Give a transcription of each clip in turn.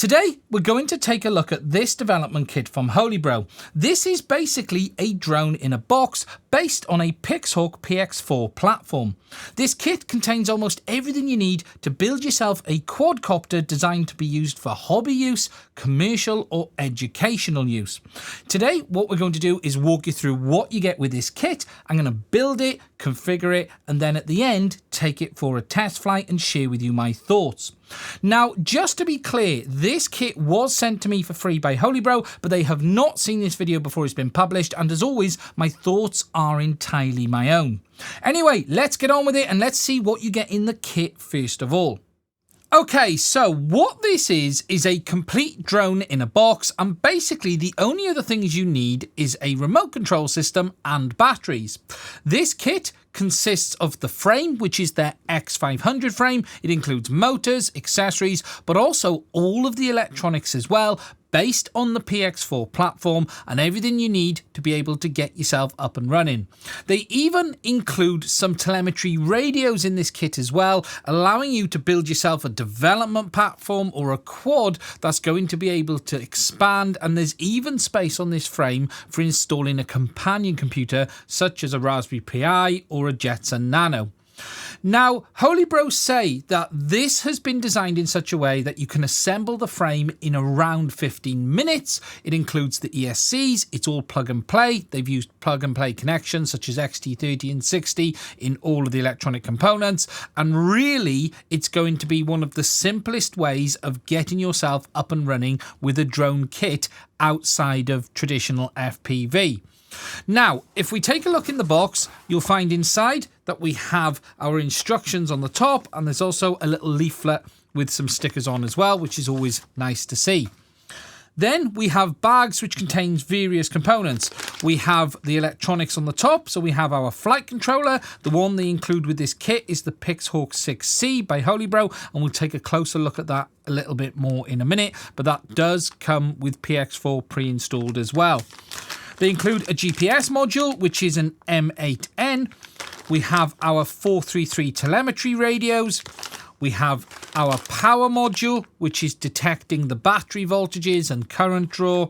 Today, we're going to take a look at this development kit from Holybro. This is basically a drone in a box based on a Pixhawk PX4 platform. This kit contains almost everything you need to build yourself a quadcopter designed to be used for hobby use, commercial or educational use. Today, what we're going to do is walk you through what you get with this kit. I'm going to build it, configure it, and then at the end, take it for a test flight and share with you my thoughts. Now, just to be clear, this kit was sent to me for free by Holybro, but they have not seen this video before it's been published, and as always, my thoughts are entirely my own. Anyway, let's get on with it and let's see what you get in the kit first of all. Okay, so what this is a complete drone in a box, and basically the only other things you need is a remote control system and batteries. This kit consists of the frame, which is their X500 frame. It includes motors, accessories, but also all of the electronics as well, based on the PX4 platform, and everything you need to be able to get yourself up and running. They even include some telemetry radios in this kit as well, allowing you to build yourself a development platform or a quad that's going to be able to expand, and there's even space on this frame for installing a companion computer such as a Raspberry Pi or a Jetson Nano. Now, Holybro say that this has been designed in such a way that you can assemble the frame in around 15 minutes. It includes the ESCs, it's all plug and play. They've used plug and play connections such as XT30 and 60 in all of the electronic components. And really, it's going to be one of the simplest ways of getting yourself up and running with a drone kit outside of traditional FPV. Now, if we take a look in the box, you'll find inside that we have our instructions on the top, and there's also a little leaflet with some stickers on as well, which is always nice to see. Then we have bags which contains various components. We have the electronics on the top, so we have our flight controller. The one they include with this kit is the Pixhawk 6C by Holybro, and we'll take a closer look at that a little bit more in a minute, but that does come with PX4 pre-installed as well. They include a GPS module, which is an M8N. We have our 433 telemetry radios. We have our power module, which is detecting the battery voltages and current draw.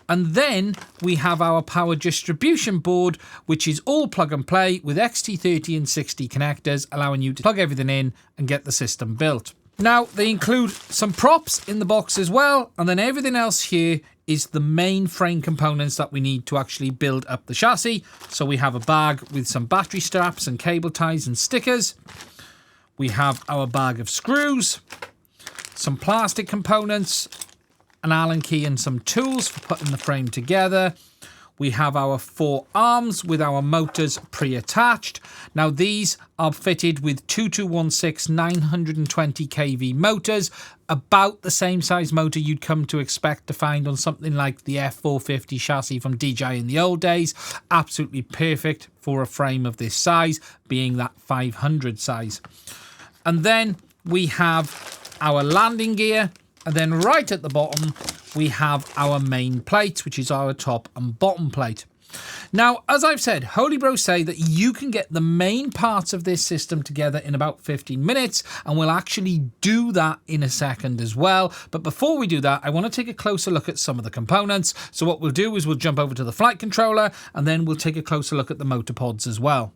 And then we have our power distribution board, which is all plug and play with XT30 and 60 connectors, allowing you to plug everything in and get the system built. Now, they include some props in the box as well, and then everything else here is the main frame components that we need to actually build up the chassis. So we have a bag with some battery straps and cable ties and stickers. We have our bag of screws, some plastic components, an Allen key and some tools for putting the frame together. We have our 4 arms with our motors pre-attached. Now these are fitted with 2216 920 kV motors, about the same size motor you'd come to expect to find on something like the F450 chassis from DJI in the old days. Absolutely perfect for a frame of this size, being that 500 size. And then we have our landing gear, and then right at the bottom we have our main plates, which is our top and bottom plate. Now, as I've said, Holybro say that you can get the main parts of this system together in about 15 minutes, and we'll actually do that in a second as well. But before we do that, I want to take a closer look at some of the components. So what we'll do is we'll jump over to the flight controller, and then we'll take a closer look at the motor pods as well.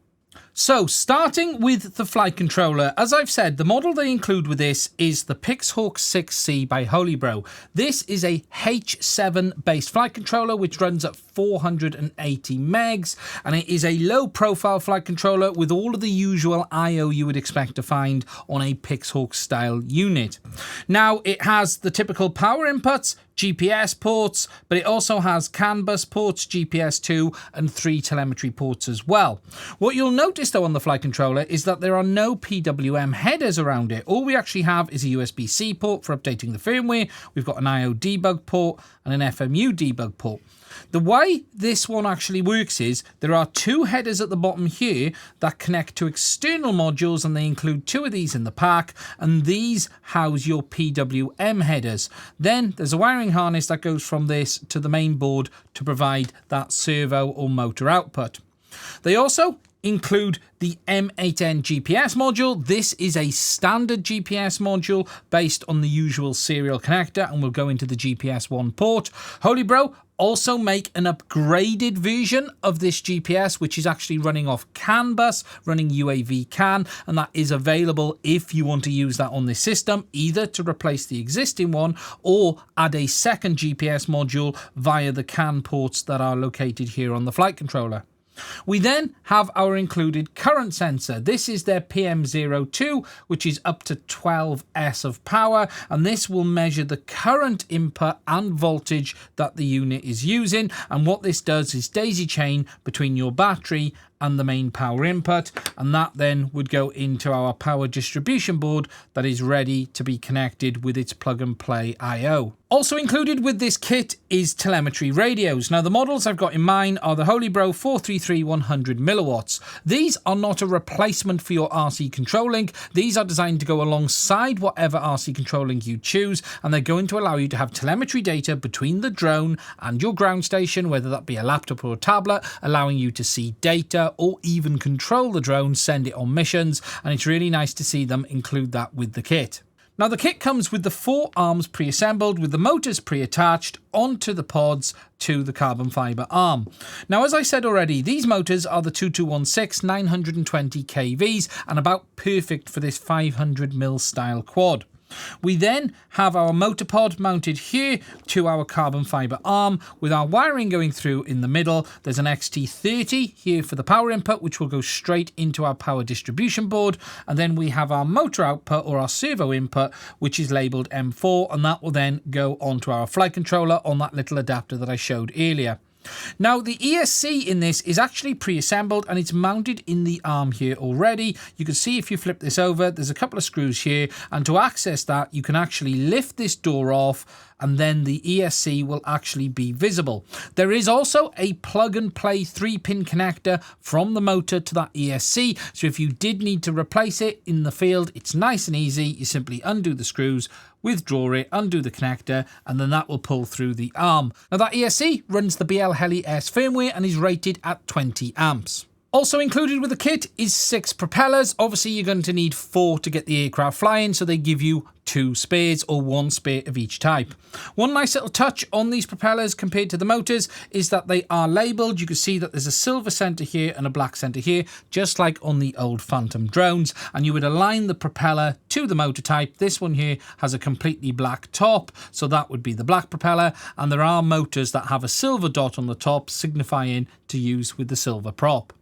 So, starting with the flight controller, as I've said, the model they include with this is the Pixhawk 6C by Holybro. This is a H7 based flight controller which runs at 480 megs, and it is a low profile flight controller with all of the usual I/O you would expect to find on a Pixhawk style unit. Now, it has the typical power inputs, GPS ports, but it also has CAN bus ports, GPS 2 and 3 telemetry ports as well. What you'll notice though on the flight controller is that there are no PWM headers around it. All we actually have is a USB-C port for updating the firmware. We've got an I/O debug port and an FMU debug port. The way this one actually works is there are 2 headers at the bottom here that connect to external modules, and they include 2 of these in the pack, and these house your PWM headers. Then there's a wiring harness that goes from this to the main board to provide that servo or motor output. They also include the M8N GPS module. This is a standard GPS module based on the usual serial connector, and we'll go into the GPS 1 port. Holybro also make an upgraded version of this GPS, which is actually running off CAN bus, running UAV CAN, and that is available if you want to use that on this system, either to replace the existing one or add a second GPS module via the CAN ports that are located here on the flight controller. We then have our included current sensor. This is their PM02, which is up to 12S of power, and this will measure the current input and voltage that the unit is using. And what this does is daisy chain between your battery and the main power input, and that then would go into our power distribution board that is ready to be connected with its plug and play I/O. Also included with this kit is telemetry radios. Now the models I've got in mind are the Holybro 433 100 milliwatts. These are not a replacement for your RC control link. These are designed to go alongside whatever RC control link you choose, and they're going to allow you to have telemetry data between the drone and your ground station, whether that be a laptop or a tablet, allowing you to see data or even control the drone, send it on missions, and it's really nice to see them include that with the kit. Now the kit comes with the 4 arms pre-assembled with the motors pre-attached onto the pods to the carbon fibre arm. Now as I said already, these motors are the 2216 920 kVs and about perfect for this 500mm style quad. We then have our motor pod mounted here to our carbon fibre arm with our wiring going through in the middle. There's an XT30 here for the power input, which will go straight into our power distribution board. And then we have our motor output or our servo input, which is labelled M4, and that will then go onto our flight controller on that little adapter that I showed earlier. Now the ESC in this is actually pre-assembled and it's mounted in the arm here already. You can see if you flip this over, there's a couple of screws here, and to access that you can actually lift this door off and then the ESC will actually be visible. There is also a plug and play 3-pin connector from the motor to that ESC, so if you did need to replace it in the field, it's nice and easy. You simply undo the screws, withdraw it, undo the connector, and then that will pull through the arm. Now that ESC runs the BL Heli S firmware and is rated at 20 amps. Also included with the kit is 6 propellers. Obviously you're going to need 4 to get the aircraft flying, so they give you 2 spares or 1 spare of each type. One nice little touch on these propellers compared to the motors is that they are labelled. You can see that there's a silver centre here and a black centre here, just like on the old Phantom drones, and you would align the propeller to the motor type. This one here has a completely black top, so that would be the black propeller, and there are motors that have a silver dot on the top signifying to use with the silver prop.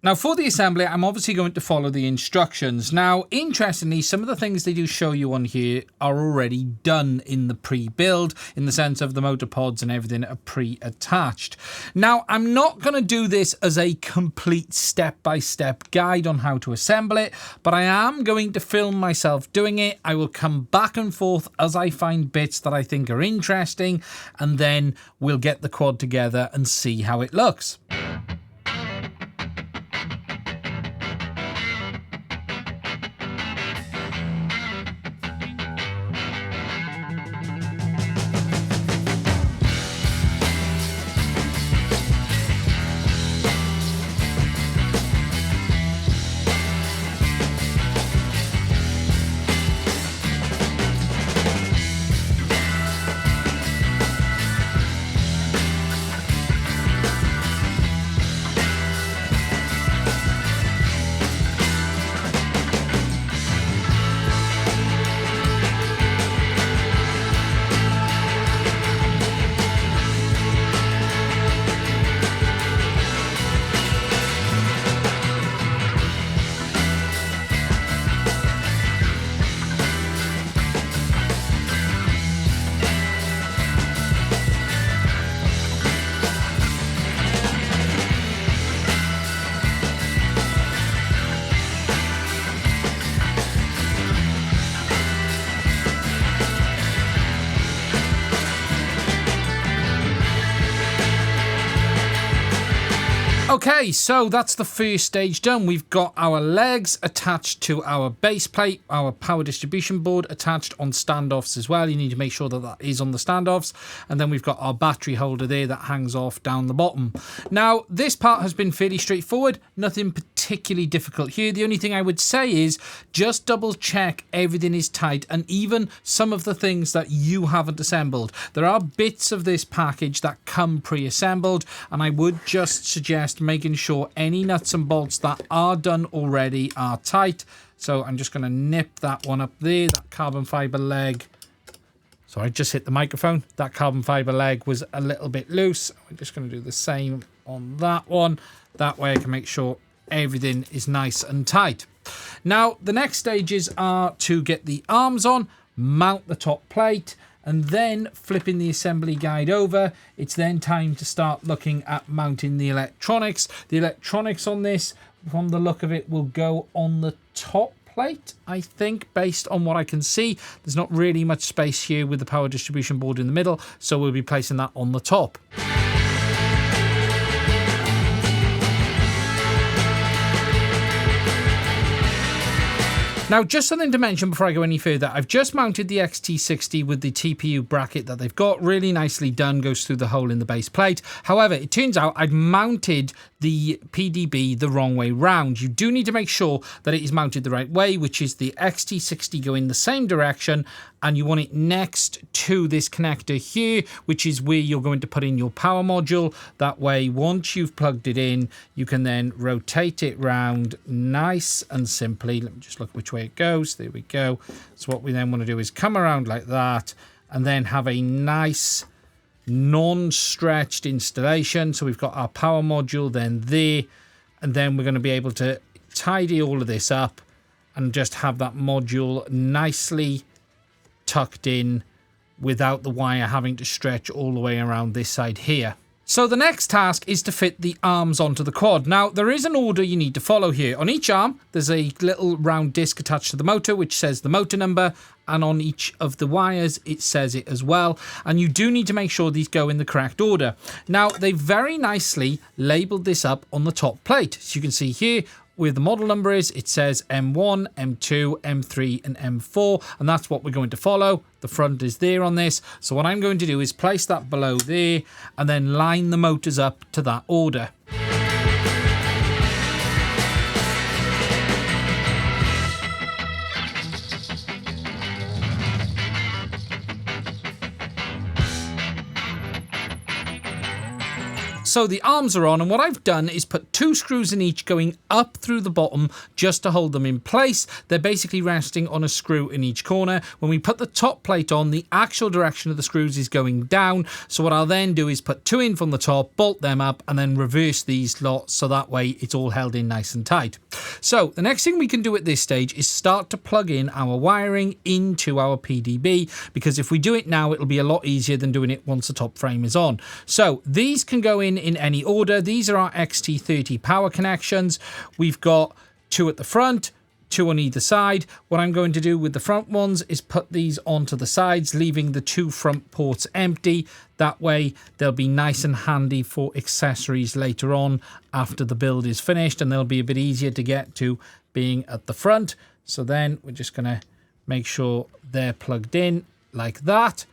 Now for the assembly, I'm obviously going to follow the instructions. Now, interestingly, some of the things they do show you on here are already done in the pre-build, in the sense of the motor pods and everything are pre-attached. Now, I'm not going to do this as a complete step-by-step guide on how to assemble it, but I am going to film myself doing it. I will come back and forth as I find bits that I think are interesting, and then we'll get the quad together and see how it looks. Okay, so that's the first stage done. We've got our legs attached to our base plate, our power distribution board attached on standoffs as well. You need to make sure that that is on the standoffs. And then we've got our battery holder there that hangs off down the bottom. Now, this part has been fairly straightforward. Nothing particular particularly difficult here. The only thing I would say is just double check everything is tight, and even some of the things that you haven't assembled. There are bits of this package that come pre-assembled, and I would just suggest making sure any nuts and bolts that are done already are tight. So I'm just going to nip that one up there, that carbon fiber leg. So I just hit the microphone. That carbon fiber leg was a little bit loose. I'm just going to do the same on that one. That way I can make sure everything is nice and tight. Now, the next stages are to get the arms on, mount the top plate, and then flipping the assembly guide over. It's then time to start looking at mounting the electronics. The electronics on this, from the look of it, will go on the top plate, I think, based on what I can see. There's not really much space here with the power distribution board in the middle, so we'll be placing that on the top. Now, just something to mention before I go any further, I've just mounted the XT60 with the TPU bracket that they've got. Really nicely done, goes through the hole in the base plate. However, it turns out I'd mounted the PDB the wrong way round. You do need to make sure that it is mounted the right way, which is the XT60 going the same direction, and you want it next to this connector here, which is where you're going to put in your power module. That way, once you've plugged it in, you can then rotate it round nice and simply. Let me just look which way it goes. There we go. So what we then want to do is come around like that and then have a nice non-stretched installation. So we've got our power module then there, and then we're going to be able to tidy all of this up and just have that module nicely tucked in without the wire having to stretch all the way around this side here. So the next task is to fit the arms onto the quad. Now, there is an order you need to follow here. On each arm, there's a little round disc attached to the motor, which says the motor number, and on each of the wires, it says it as well. And you do need to make sure these go in the correct order. Now, they very nicely labeled this up on the top plate. So you can see here, where the model number is, it says M1, M2, M3, and M4, and that's what we're going to follow. The front is there on this. So what I'm going to do is place that below there and then line the motors up to that order. So the arms are on, and what I've done is put 2 screws in each going up through the bottom just to hold them in place. They're basically resting on a screw in each corner. When we put the top plate on, the actual direction of the screws is going down. So what I'll then do is put 2 in from the top, bolt them up, and then reverse these lots so that way it's all held in nice and tight. So the next thing we can do at this stage is start to plug in our wiring into our PDB, because if we do it now, it'll be a lot easier than doing it once the top frame is on. So these can go in any order. These are our XT30 power connections. We've got 2 at the front, 2 on either side. What I'm going to do with the front ones is put these onto the sides, leaving the 2 front ports empty. That way they'll be nice and handy for accessories later on after the build is finished, and they'll be a bit easier to get to being at the front. So then we're just going to make sure they're plugged in like that.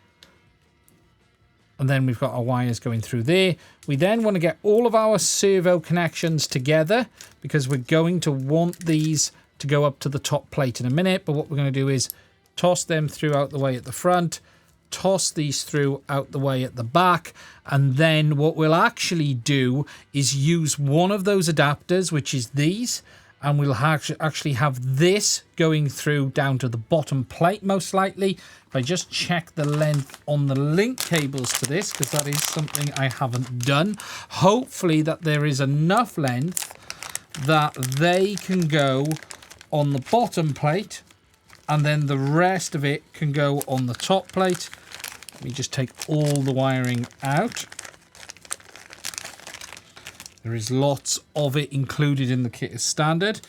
And then we've got our wires going through there. We then want to get all of our servo connections together, because we're going to want these to go up to the top plate in a minute. But what we're going to do is toss them through out the way at the front, toss these through out the way at the back. And then what we'll actually do is use one of those adapters, which is these, and we'll actually have this going through down to the bottom plate most likely. If I just check the length on the link cables to this, because that is something I haven't done. Hopefully that there is enough length that they can go on the bottom plate, and then the rest of it can go on the top plate. Let me just take all the wiring out. There is lots of it included in the kit as standard.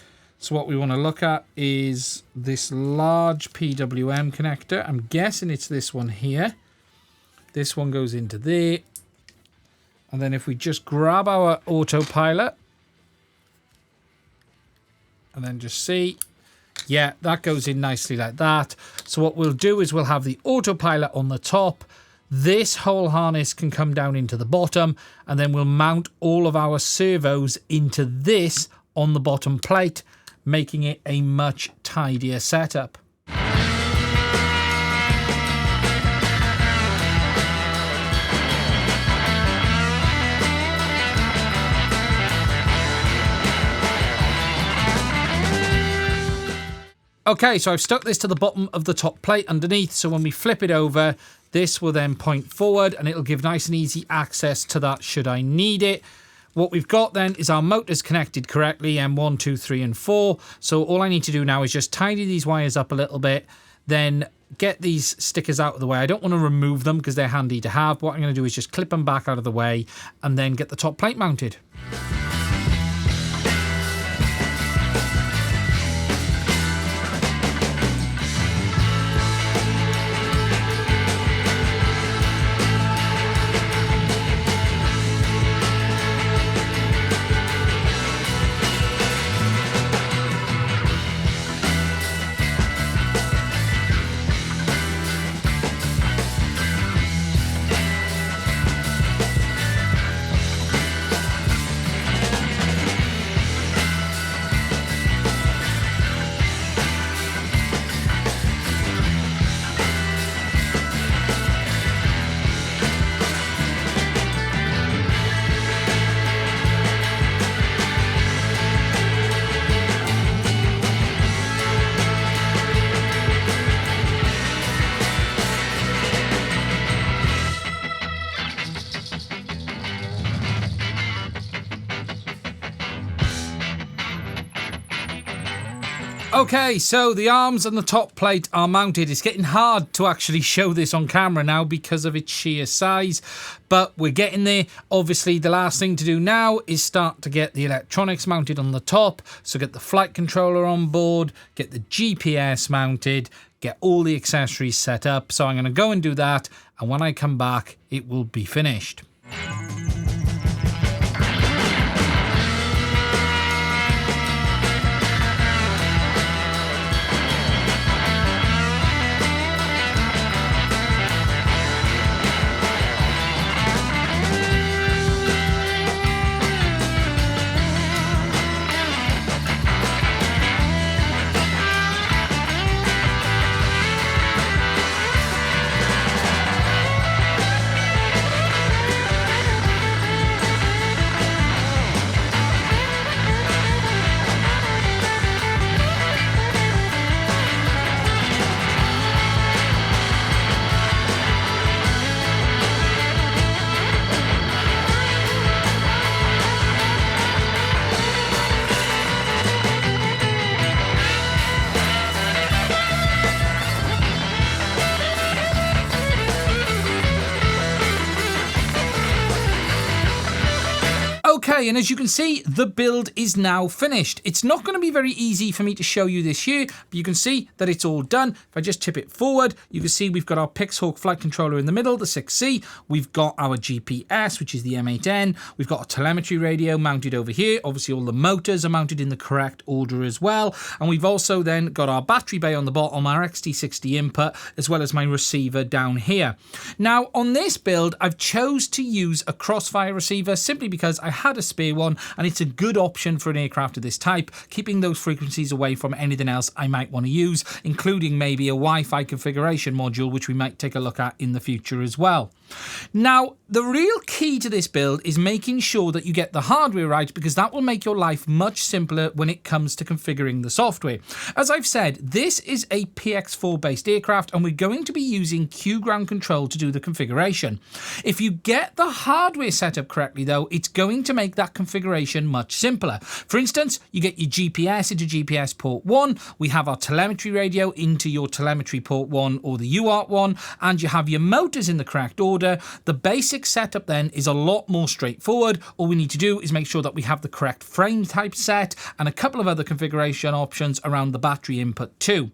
So what we want to look at is this large PWM connector. I'm guessing it's this one here. This one goes into there. And then if we just grab our autopilot and then just see, yeah, that goes in nicely like that. So what we'll do is we'll have the autopilot on the top. This whole harness can come down into the bottom, and then we'll mount all of our servos into this on the bottom plate, making it a much tidier setup. Okay, so I've stuck this to the bottom of the top plate underneath, so when we flip it over, this will then point forward and it'll give nice and easy access to that should I need it. What we've got then is our motors connected correctly, M1, 2, 3 and 4. So all I need to do now is just tidy these wires up a little bit, then get these stickers out of the way. I don't want to remove them because they're handy to have. What I'm going to do is just clip them back out of the way and then get the top plate mounted. Okay, so the arms and the top plate are mounted. It's getting hard to actually show this on camera now because of its sheer size, but we're getting there. Obviously, the last thing to do now is start to get the electronics mounted on the top. So get the flight controller on board, get the GPS mounted, get all the accessories set up. So I'm going to go and do that, and when I come back, it will be finished. Okay, and as you can see, the build is now finished. It's not going to be very easy for me to show you this here, but you can see that it's all done. If I just tip it forward, you can see we've got our Pixhawk flight controller in the middle, the 6C. We've got our GPS, which is the M8N. We've got a telemetry radio mounted over here. Obviously, all the motors are mounted in the correct order as well. And we've also then got our battery bay on the bottom, our XT60 input, as well as my receiver down here. Now, on this build, I've chose to use a crossfire receiver simply because I had a spare one, and it's a good option for an aircraft of this type, keeping those frequencies away from anything else I might want to use, including maybe a Wi-Fi configuration module, which we might take a look at in the future as well. Now, the real key to this build is making sure that you get the hardware right, because that will make your life much simpler when it comes to configuring the software. As I've said, this is a PX4 based aircraft, and we're going to be using Q ground control to do the configuration. If you get the hardware set up correctly though, it's going to make that configuration much simpler. For instance, you get your GPS into GPS port 1, we have our telemetry radio into your telemetry port 1 or the UART 1, and you have your motors in the correct order. The basic setup then is a lot more straightforward. All we need to do is make sure that we have the correct frame type set and a couple of other configuration options around the battery input too.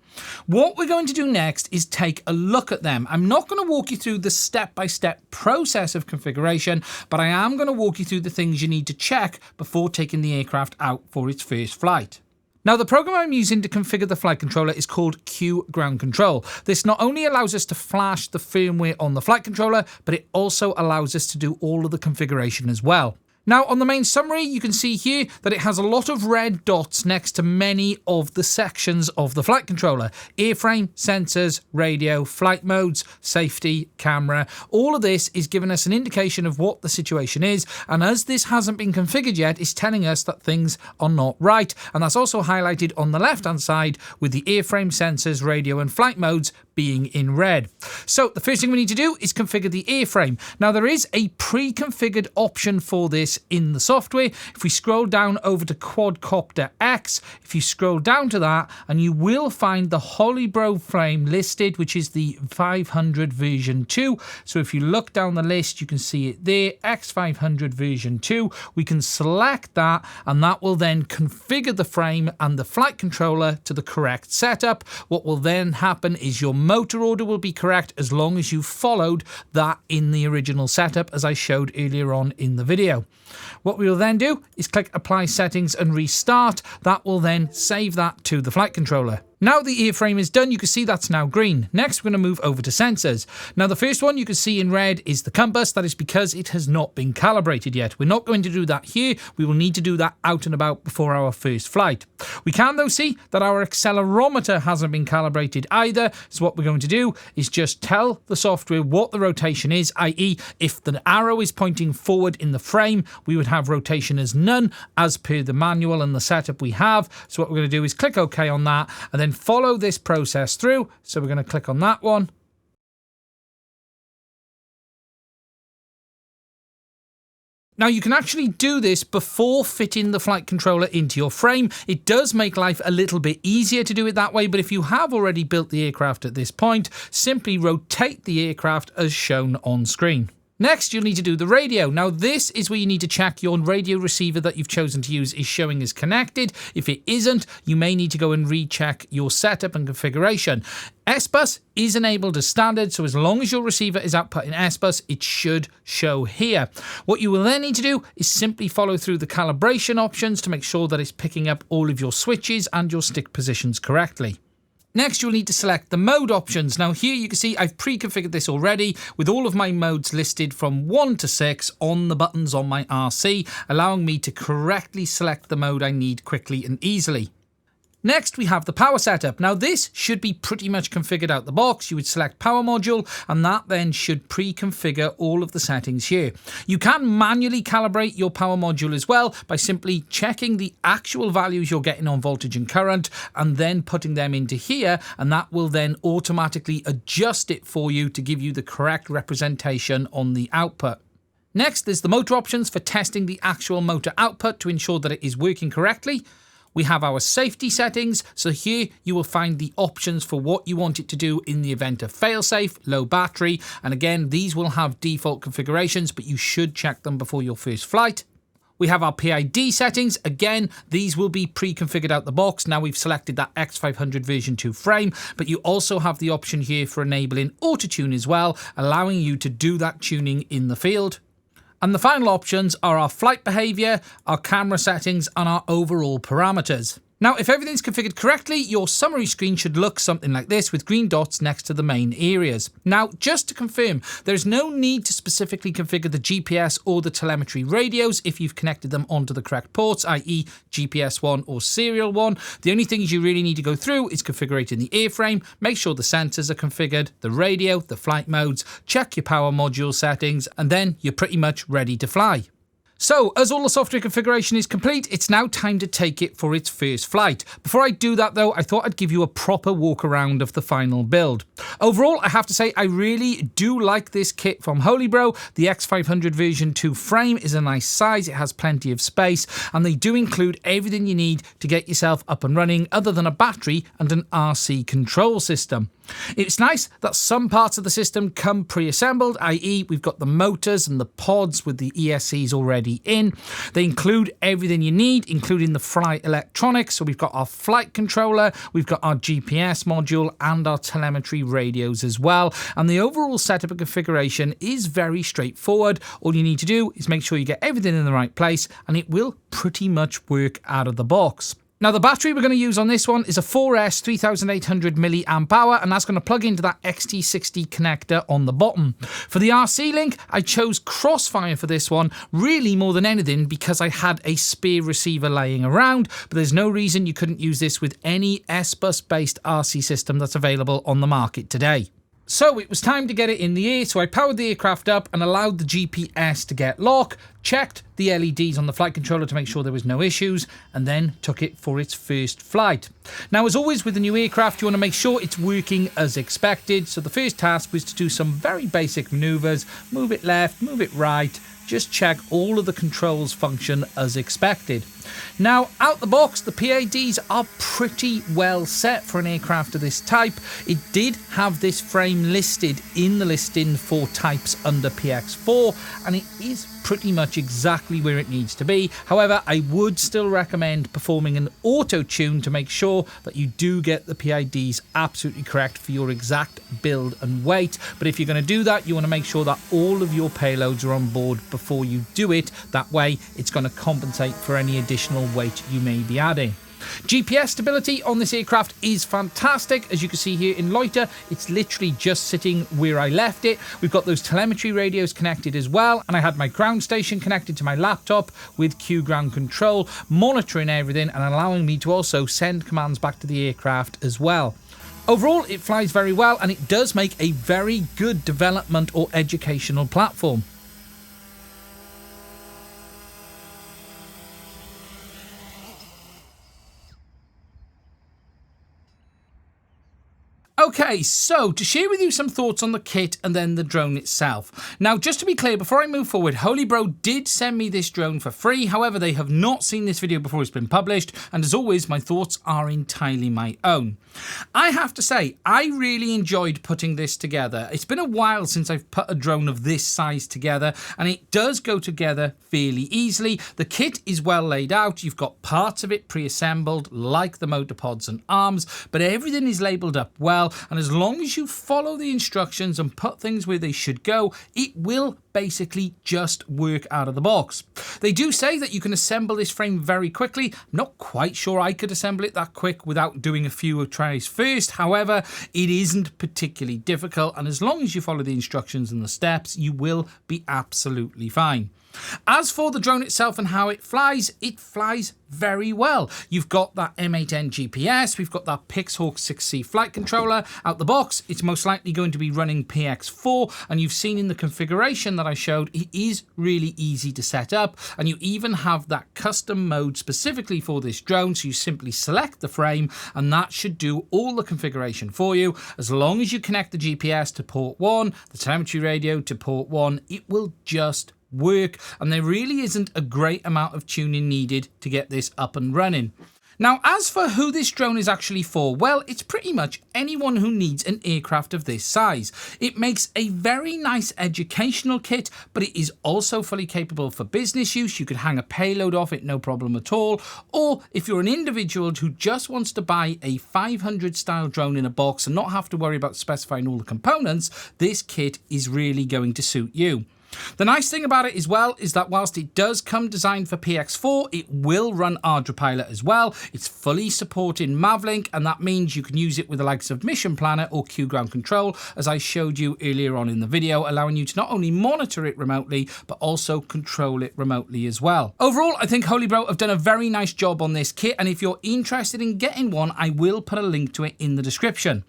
What we're going to do next is take a look at them. I'm not going to walk you through the step-by-step process of configuration, but I am going to walk you through the things you need to check before taking the aircraft out for its first flight. Now, the program I'm using to configure the flight controller is called Q Ground Control. This not only allows us to flash the firmware on the flight controller, but it also allows us to do all of the configuration as well. Now, on the main summary, you can see here that it has a lot of red dots next to many of the sections of the flight controller. Airframe, sensors, radio, flight modes, safety, camera. All of this is giving us an indication of what the situation is, and as this hasn't been configured yet, it's telling us that things are not right. And that's also highlighted on the left-hand side with the airframe, sensors, radio, and flight modes being in red. So the first thing we need to do is configure the airframe. Now, there is a pre-configured option for this in the software. If we scroll down over to Quadcopter X, if you scroll down to that, and you will find the Holybro frame listed, which is the 500 version 2. So if you look down the list, you can see it there, X500 version 2. We can select that, and that will then configure the frame and the flight controller to the correct setup. What will then happen is your motor order will be correct as long as you followed that in the original setup, as I showed earlier on in the video. What we will then do is click Apply Settings and Restart. That will then save that to the flight controller. Now the airframe is done, you can see that's now green. Next, we're going to move over to sensors. Now the first one you can see in red is the compass. That is because it has not been calibrated yet. We're not going to do that here. We will need to do that out and about before our first flight. We can though see that our accelerometer hasn't been calibrated either. So what we're going to do is just tell the software what the rotation is, i.e. if the arrow is pointing forward in the frame, we would have rotation as none as per the manual and the setup we have. So what we're going to do is click OK on that and then follow this process through. So we're going to click on that one. Now you can actually do this before fitting the flight controller into your frame. It does make life a little bit easier to do it that way, but if you have already built the aircraft at this point, simply rotate the aircraft as shown on screen. Next, you'll need to do the radio. Now, this is where you need to check your radio receiver that you've chosen to use is showing as connected. If it isn't, you may need to go and recheck your setup and configuration. S-Bus is enabled as standard, so as long as your receiver is output in S-Bus, it should show here. What you will then need to do is simply follow through the calibration options to make sure that it's picking up all of your switches and your stick positions correctly. Next, you'll need to select the mode options. Now here you can see I've pre-configured this already with all of my modes listed from 1 to 6 on the buttons on my RC, allowing me to correctly select the mode I need quickly and easily. Next, we have the power setup. Now this should be pretty much configured out the box. You would select power module, and that then should pre-configure all of the settings here. You can manually calibrate your power module as well by simply checking the actual values you're getting on voltage and current and then putting them into here, and that will then automatically adjust it for you to give you the correct representation on the output. Next, there's the motor options for testing the actual motor output to ensure that it is working correctly. We have our safety settings, so here you will find the options for what you want it to do in the event of failsafe, low battery, and again, these will have default configurations, but you should check them before your first flight. We have our PID settings. Again, these will be pre-configured out the box. Now we've selected that X500 version 2 frame, but you also have the option here for enabling auto-tune as well, allowing you to do that tuning in the field. And the final options are our flight behavior, our camera settings, and our overall parameters. Now, if everything's configured correctly, your summary screen should look something like this with green dots next to the main areas. Now, just to confirm, there's no need to specifically configure the GPS or the telemetry radios if you've connected them onto the correct ports, i.e. GPS 1 or serial 1. The only things you really need to go through is configuring the airframe, make sure the sensors are configured, the radio, the flight modes, check your power module settings, and then you're pretty much ready to fly. So, as all the software configuration is complete, it's now time to take it for its first flight. Before I do that though, I thought I'd give you a proper walk around of the final build. Overall, I have to say I really do like this kit from Holybro. The X500 version 2 frame is a nice size, it has plenty of space, and they do include everything you need to get yourself up and running other than a battery and an RC control system. It's nice that some parts of the system come pre-assembled, i.e. we've got the motors and the pods with the ESCs already in. They include everything you need, including the flight electronics. So we've got our flight controller, we've got our GPS module and our telemetry radios as well. And the overall setup and configuration is very straightforward. All you need to do is make sure you get everything in the right place and it will pretty much work out of the box. Now the battery we're going to use on this one is a 4S 3800 milliamp hour, and that's going to plug into that XT60 connector on the bottom. For the RC link, I chose Crossfire for this one, really more than anything because I had a spare receiver laying around, but there's no reason you couldn't use this with any S-Bus based RC system that's available on the market today. So it was time to get it in the air, so I powered the aircraft up and allowed the GPS to get lock, checked the LEDs on the flight controller to make sure there was no issues, and then took it for its first flight. Now, as always with a new aircraft, you want to make sure it's working as expected, so the first task was to do some very basic maneuvers, move it left, move it right, just check all of the controls function as expected. Now, out the box, the PIDs are pretty well set for an aircraft of this type. It did have this frame listed in the listing for types under PX4, and it is pretty much exactly where it needs to be. However, I would still recommend performing an auto tune to make sure that you do get the PIDs absolutely correct for your exact build and weight. But if you're going to do that, you want to make sure that all of your payloads are on board before you do it. That way, it's going to compensate for any additional weight you may be adding. GPS stability on this aircraft is fantastic. As you can see here in loiter, it's literally just sitting where I left it. We've got those telemetry radios connected as well, and I had my ground station connected to my laptop with Q ground control, monitoring everything and allowing me to also send commands back to the aircraft as well. Overall, it flies very well, and it does make a very good development or educational platform. Okay, so to share with you some thoughts on the kit and then the drone itself. Now, just to be clear, before I move forward, Holybro did send me this drone for free. However, they have not seen this video before it's been published. And as always, my thoughts are entirely my own. I have to say, I really enjoyed putting this together. It's been a while since I've put a drone of this size together, and it does go together fairly easily. The kit is well laid out. You've got parts of it pre-assembled, like the motor pods and arms, but everything is labelled up well. And as long as you follow the instructions and put things where they should go, it will basically just work out of the box. They do say that you can assemble this frame very quickly. I'm not quite sure I could assemble it that quick without doing a few tries first. However, it isn't particularly difficult, and as long as you follow the instructions and the steps, you will be absolutely fine. As for the drone itself and how it flies very well. You've got that M8N GPS, we've got that Pixhawk 6C flight controller. Out the box, it's most likely going to be running PX4, and you've seen in the configuration that I showed, it is really easy to set up, and you even have that custom mode specifically for this drone, so you simply select the frame, and that should do all the configuration for you. As long as you connect the GPS to port 1, the telemetry radio to port 1, it will just work, and there really isn't a great amount of tuning needed to get this up and running. Now, as for who this drone is actually for, well, it's pretty much anyone who needs an aircraft of this size. It makes a very nice educational kit, but it is also fully capable for business use. You could hang a payload off it, no problem at all. Or if you're an individual who just wants to buy a 500 style drone in a box and not have to worry about specifying all the components, this kit is really going to suit you. The nice thing about it as well is that whilst it does come designed for PX4, it will run Ardupolot as well. It's fully supporting Mavlink, and that means you can use it with the likes of Mission Planner or Q Ground Control, as I showed you earlier on in the video, allowing you to not only monitor it remotely, but also control it remotely as well. Overall, I think Holybro have done a very nice job on this kit, and if you're interested in getting one, I will put a link to it in the description.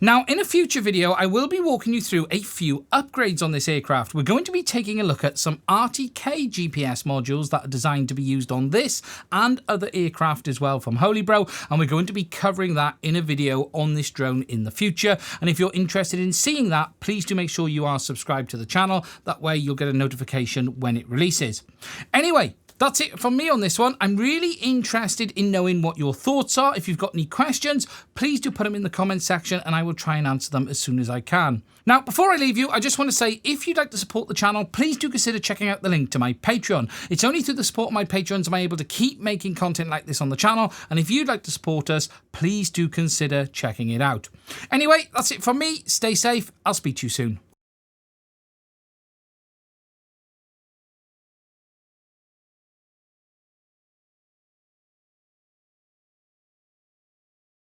Now, in a future video, I will be walking you through a few upgrades on this aircraft. We're going to be taking a look at some RTK GPS modules that are designed to be used on this and other aircraft as well from Holybro, and we're going to be covering that in a video on this drone in the future. And if you're interested in seeing that, please do make sure you are subscribed to the channel. That way you'll get a notification when it releases. Anyway, that's it from me on this one. I'm really interested in knowing what your thoughts are. If you've got any questions, please do put them in the comment section and I will try and answer them as soon as I can. Now, before I leave you, I just want to say, if you'd like to support the channel, please do consider checking out the link to my Patreon. It's only through the support of my patrons am I able to keep making content like this on the channel. And if you'd like to support us, please do consider checking it out. Anyway, that's it from me. Stay safe. I'll speak to you soon.